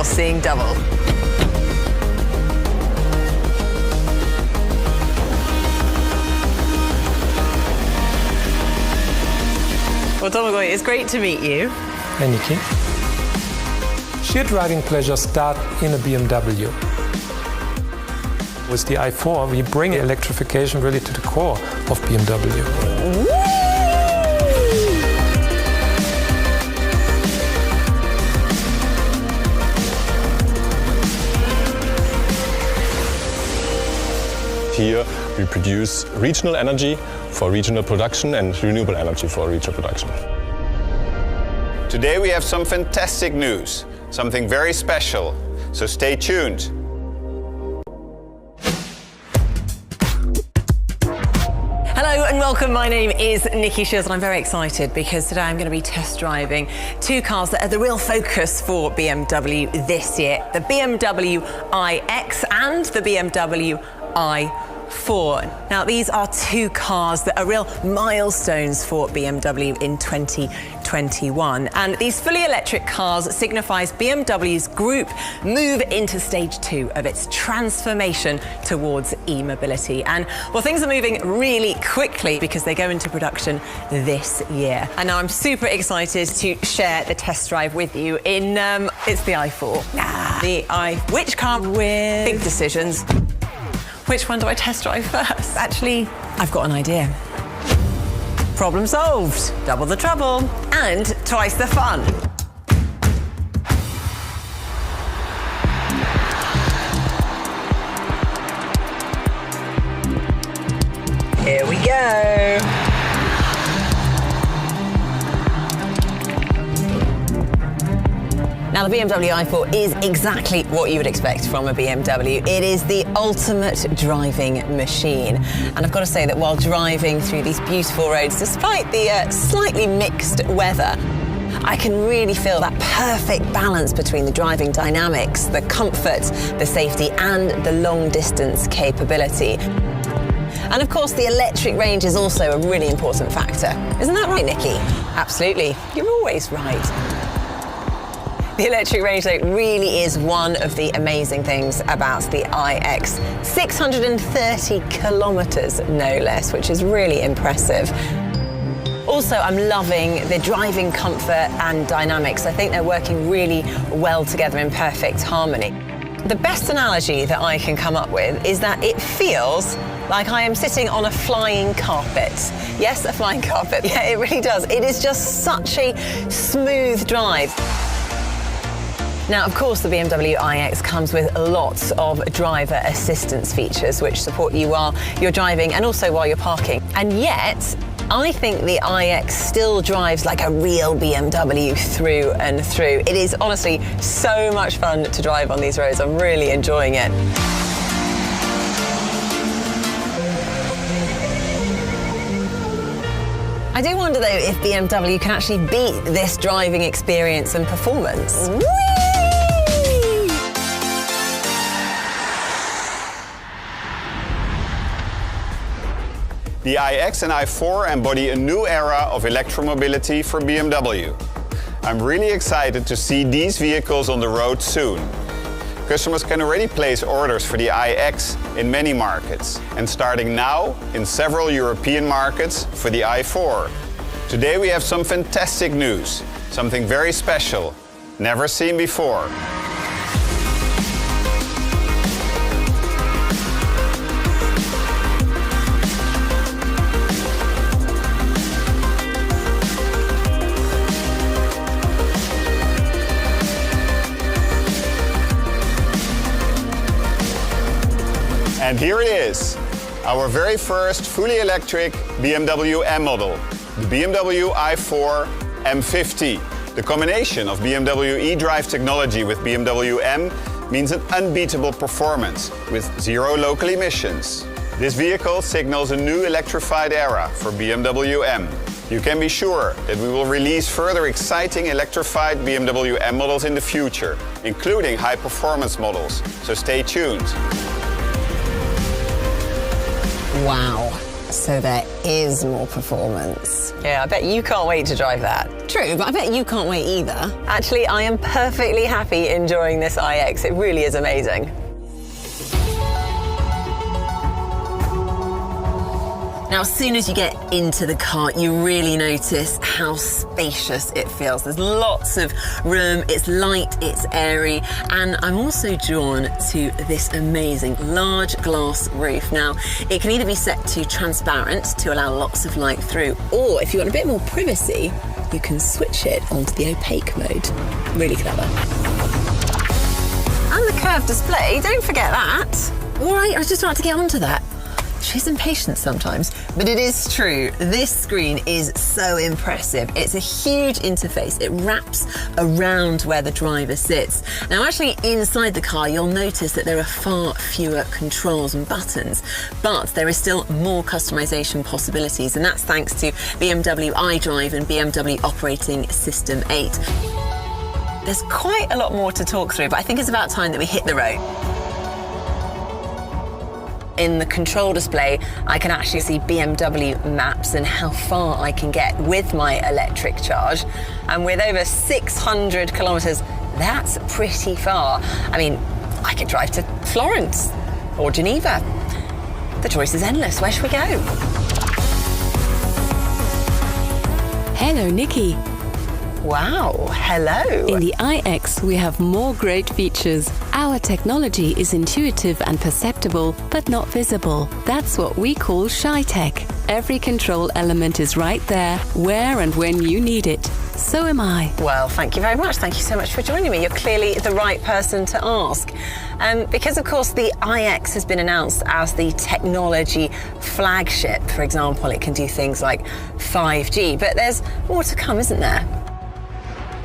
you're seeing double. Well, Domagoj, it's great to meet you. Hi, Nikki. Sheer driving pleasure start in a BMW. With the i4, we bring electrification really to the core of BMW. Here we produce regional energy for regional production and renewable energy for regional production. Today we have some fantastic news, something very special, so stay tuned. Hello and welcome, my name is Nikki Shields and I'm very excited because today I'm going to be test driving two cars that are the real focus for BMW this year. The BMW iX and the BMW i4. Now these are two cars that are real milestones for BMW in 2021, and these fully electric cars signifies BMW's group move into stage 2 of its transformation towards e-mobility. And well, things are moving really quickly because they go into production this year. And now I'm super excited to share the test drive with you in it's the i4. Which car with big decisions? Which one do I test drive first? Actually, I've got an idea. Problem solved. Double the trouble and twice the fun. Here we go. Now, the BMW i4 is exactly what you would expect from a BMW. It is the ultimate driving machine. And I've got to say that while driving through these beautiful roads, despite the slightly mixed weather, I can really feel that perfect balance between the driving dynamics, the comfort, the safety, and the long distance capability. And of course, the electric range is also a really important factor. Isn't that right, Nikki? Absolutely. You're always right. The electric range, though, really is one of the amazing things about the iX. 630 kilometres, no less, which is really impressive. Also, I'm loving the driving comfort and dynamics. I think they're working really well together in perfect harmony. The best analogy that I can come up with is that it feels like I am sitting on a flying carpet. Yes, a flying carpet. Yeah, it really does. It is just such a smooth drive. Now, of course, the BMW iX comes with lots of driver assistance features which support you while you're driving and also while you're parking. And yet, I think the iX still drives like a real BMW through and through. It is honestly so much fun to drive on these roads. I'm really enjoying it. I do wonder, though, if BMW can actually beat this driving experience and performance. Whee! The iX and i4 embody a new era of electromobility for BMW. I'm really excited to see these vehicles on the road soon. Customers can already place orders for the iX in many markets, and starting now in several European markets for the i4. Today we have some fantastic news, something very special, never seen before. And here it is, our very first fully electric BMW M model, the BMW i4 M50. The combination of BMW eDrive technology with BMW M means an unbeatable performance with zero local emissions. This vehicle signals a new electrified era for BMW M. You can be sure that we will release further exciting electrified BMW M models in the future, including high-performance models, so stay tuned. Wow. So there is more performance. Yeah, I bet you can't wait to drive that. True, but I bet you can't wait either. Actually, I am perfectly happy enjoying this iX. It really is amazing. Now, as soon as you get into the car, you really notice how spacious it feels. There's lots of room, it's light, it's airy, and I'm also drawn to this amazing large glass roof. Now, it can either be set to transparent to allow lots of light through, or if you want a bit more privacy, you can switch it onto the opaque mode. Really clever. And the curved display, don't forget that. All right, I was just about to get onto that. She's impatient sometimes, but it is true. This screen is so impressive. It's a huge interface. It wraps around where the driver sits. Now, actually inside the car, you'll notice that there are far fewer controls and buttons, but there is still more customization possibilities, and that's thanks to BMW iDrive and BMW Operating System 8. There's quite a lot more to talk through, but I think it's about time that we hit the road. In the control display, I can actually see BMW maps and how far I can get with my electric charge. And with over 600 kilometres, that's pretty far. I mean, I could drive to Florence or Geneva. The choice is endless. Where should we go? Hello, Nikki. Wow, hello. In the iX, we have more great features. Our technology is intuitive and perceptible, but not visible. That's what we call Shy Tech. Every control element is right there, where and when you need it. So am I. Well, thank you very much. Thank you so much for joining me. You're clearly the right person to ask. Because, of course, the iX has been announced as the technology flagship. For example, it can do things like 5G, but there's more to come, isn't there?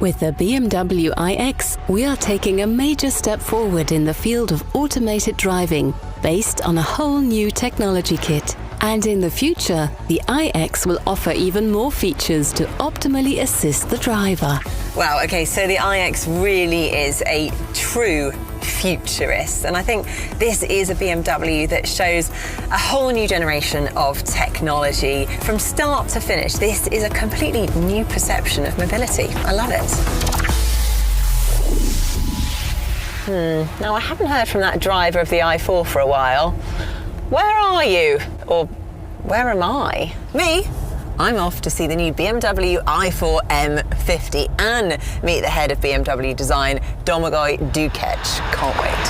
With the BMW iX, we are taking a major step forward in the field of automated driving, based on a whole new technology kit. And in the future, the iX will offer even more features to optimally assist the driver. Wow, okay, so the iX really is a true futurist, and I think this is a BMW that shows a whole new generation of technology. From start to finish, this is a completely new perception of mobility. I love it. Now, I haven't heard from that driver of the i4 for a while. Where are you? Or where am I? Me? I'm off to see the new BMW i4 M50 and meet the head of BMW design, Domagoj Dukic. Can't wait.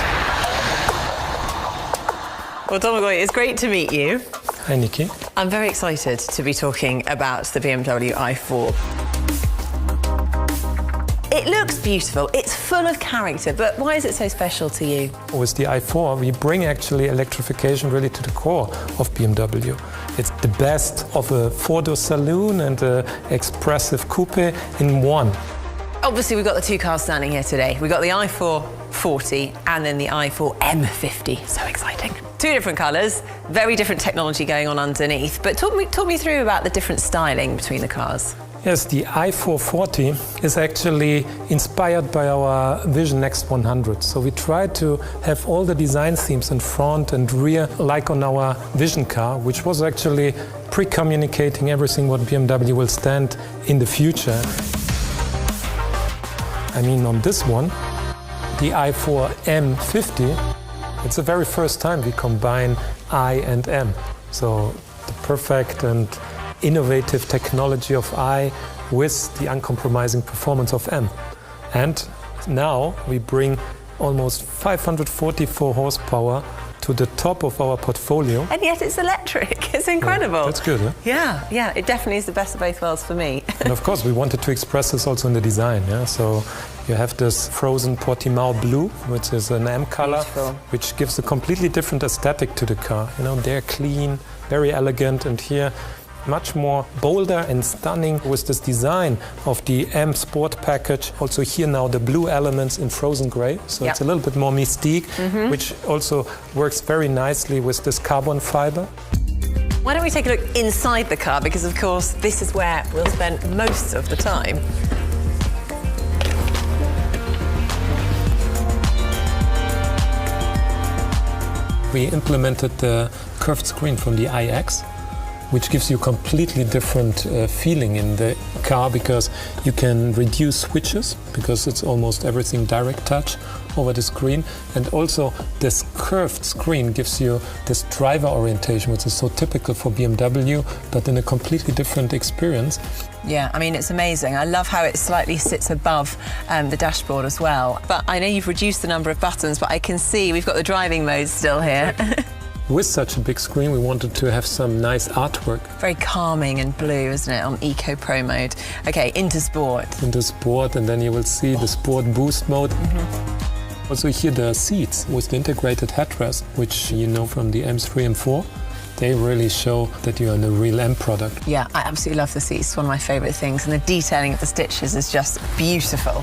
Well, Domagoj, it's great to meet you. Hi, Nikki. I'm very excited to be talking about the BMW i4. It looks beautiful, it's full of character, but why is it so special to you? With the i4, we bring actually electrification really to the core of BMW. It's the best of a four-door saloon and an expressive coupe in one. Obviously, we've got the two cars standing here today. We've got the i4 40 and then the i4 M50. So exciting. Two different colours, very different technology going on underneath. But talk me through about the different styling between the cars. Yes, the i4 40 is actually inspired by our Vision Next 100. So we tried to have all the design themes in front and rear like on our Vision car, which was actually pre-communicating everything what BMW will stand in the future. I mean, on this one, the i4 M50, it's the very first time we combine I and M. So the perfect and innovative technology of I with the uncompromising performance of M. And now we bring almost 544 horsepower to the top of our portfolio. And yet it's electric. It's incredible. Yeah, that's good, huh? Yeah, it definitely is the best of both worlds for me. And of course, we wanted to express this also in the design. Yeah? So you have this frozen Portimao blue, which is an M color, Beautiful. which gives a completely different aesthetic to the car. You know, they're clean, very elegant, and here much more bolder and stunning with this design of the M Sport package. Also here now the blue elements in frozen grey, so Yep. it's a little bit more mystique, which also works very nicely with this carbon fiber. Why don't we take a look inside the car, because of course this is where we'll spend most of the time. We implemented the curved screen from the iX. which gives you a completely different feeling in the car, because you can reduce switches, because it's almost everything direct touch over the screen. And also this curved screen gives you this driver orientation, which is so typical for BMW, but in a completely different experience. Yeah, I mean, it's amazing. I love how it slightly sits above the dashboard as well. But I know you've reduced the number of buttons, but I can see we've got the driving mode still here. With such a big screen, we wanted to have some nice artwork. Very calming and blue, isn't it, on Eco Pro mode. Okay, into sport. Into sport, and then you will see the sport boost mode. Also here the seats with the integrated headrest, which you know from the M3 and 4. They really show that you're in a real M product. Yeah, I absolutely love the seats. It's one of my favourite things, and the detailing of the stitches is just beautiful.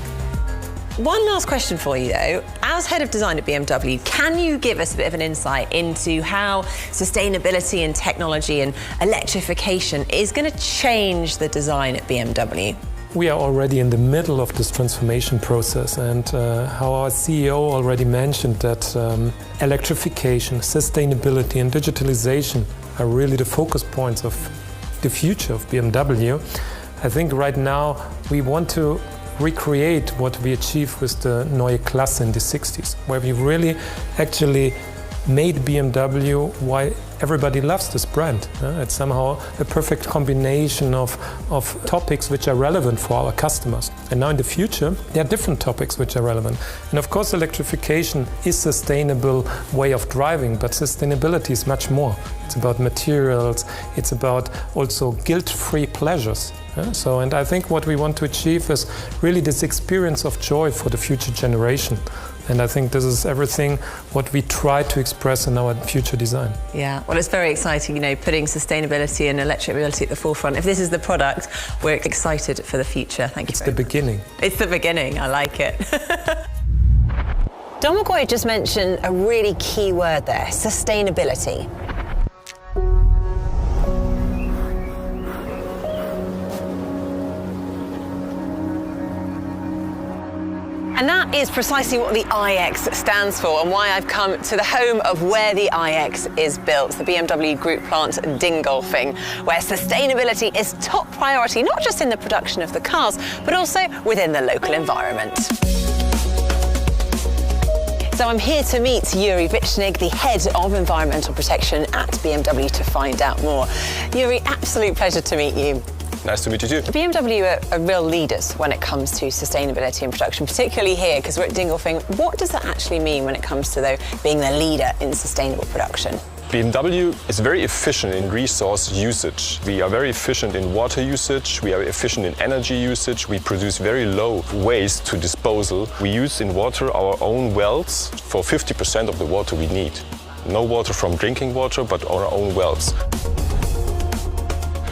One last question for you though. As head of design at BMW, can you give us a bit of an insight into how sustainability and technology and electrification is going to change the design at BMW? We are already in the middle of this transformation process, and how our CEO already mentioned that electrification, sustainability and digitalization are really the focus points of the future of BMW. I think right now we want to recreate what we achieved with the Neue Klasse in the 60s, where we really actually made BMW why everybody loves this brand. It's somehow a perfect combination of topics which are relevant for our customers. And now in the future, there are different topics which are relevant. And of course, electrification is a sustainable way of driving, but sustainability is much more. It's about materials, it's about also guilt-free pleasures. And I think what we want to achieve is really this experience of joy for the future generation. And I think this is everything what we try to express in our future design. Yeah, well, it's very exciting, you know, putting sustainability and electric mobility at the forefront. If this is the product, we're excited for the future. Thank you. It's the beginning. It's the beginning. I like it. Don McGuire just mentioned a really key word there, sustainability. And that is precisely what the iX stands for, and why I've come to the home of where the iX is built, the BMW Group plant Dingolfing, where sustainability is top priority, not just in the production of the cars, but also within the local environment. So I'm here to meet Yuri Vichnig, the head of environmental protection at BMW, to find out more. Yuri, absolute pleasure to meet you. Nice to meet you too. BMW are real leaders when it comes to sustainability in production, particularly here, because we're at Dingolfing. What does that actually mean when it comes to, though, being the leader in sustainable production? BMW is very efficient in resource usage. We are very efficient in water usage, we are efficient in energy usage, we produce very low waste to disposal. We use in water our own wells for 50% of the water we need. No water from drinking water, but our own wells.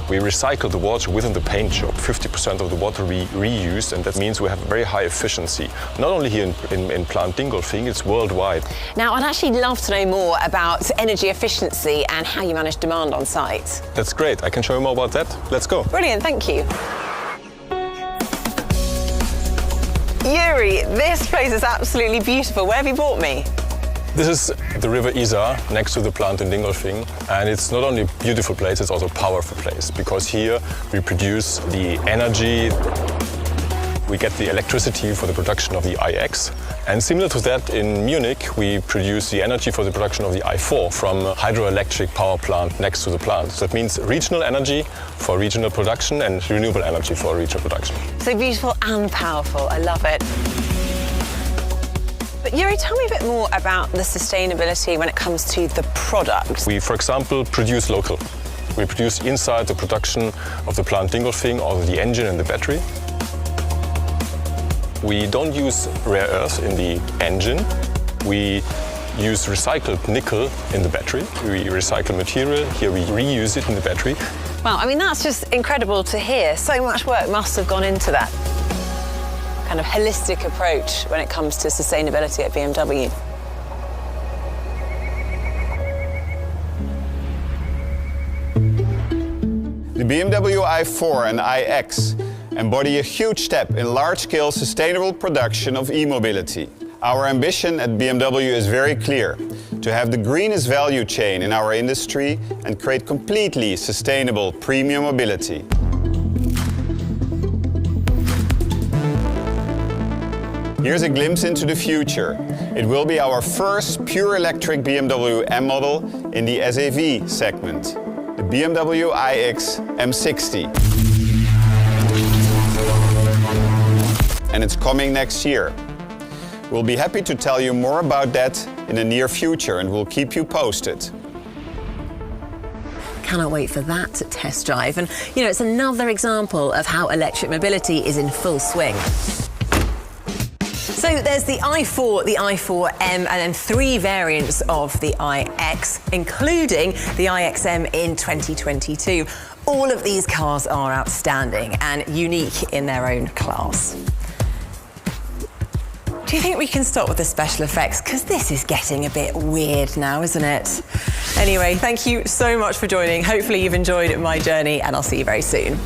We recycle the water within the paint job. 50% of the water we reuse, and that means we have very high efficiency. Not only here in plant Dingolfing, it's worldwide. Now, I'd actually love to know more about energy efficiency and how you manage demand on site. That's great. I can show you more about that. Let's go. Brilliant, thank you. Yuri, this place is absolutely beautiful. Where have you brought me? This is the river Isar, next to the plant in Dingolfing, and it's not only a beautiful place, it's also a powerful place, because here we produce the energy, we get the electricity for the production of the iX, and similar to that in Munich, we produce the energy for the production of the i4 from a hydroelectric power plant next to the plant. So that means regional energy for regional production and renewable energy for regional production. So beautiful and powerful, I love it. But Yuri, tell me a bit more about the sustainability when it comes to the product. We, for example, produce local. We produce inside the production of the plant Dingolfing or the engine and the battery. We don't use rare earth in the engine. We use recycled nickel in the battery. We recycle material. Here we reuse it in the battery. Wow, I mean, that's just incredible to hear. So much work must have gone into that kind of holistic approach when it comes to sustainability at BMW. The BMW i4 and iX embody a huge step in large-scale sustainable production of e-mobility. Our ambition at BMW is very clear: to have the greenest value chain in our industry and create completely sustainable premium mobility. Here's a glimpse into the future. It will be our first pure electric BMW M model in the SAV segment, the BMW iX M60. And it's coming next year. We'll be happy to tell you more about that in the near future, and we'll keep you posted. Cannot wait for that test drive. And, you know, it's another example of how electric mobility is in full swing. So there's the i4, the i4M, and then 3 variants of the iX, including the iXM in 2022. All of these cars are outstanding and unique in their own class. Do you think we can stop with the special effects? Because this is getting a bit weird now, isn't it? Anyway, thank you so much for joining. Hopefully you've enjoyed my journey, and I'll see you very soon.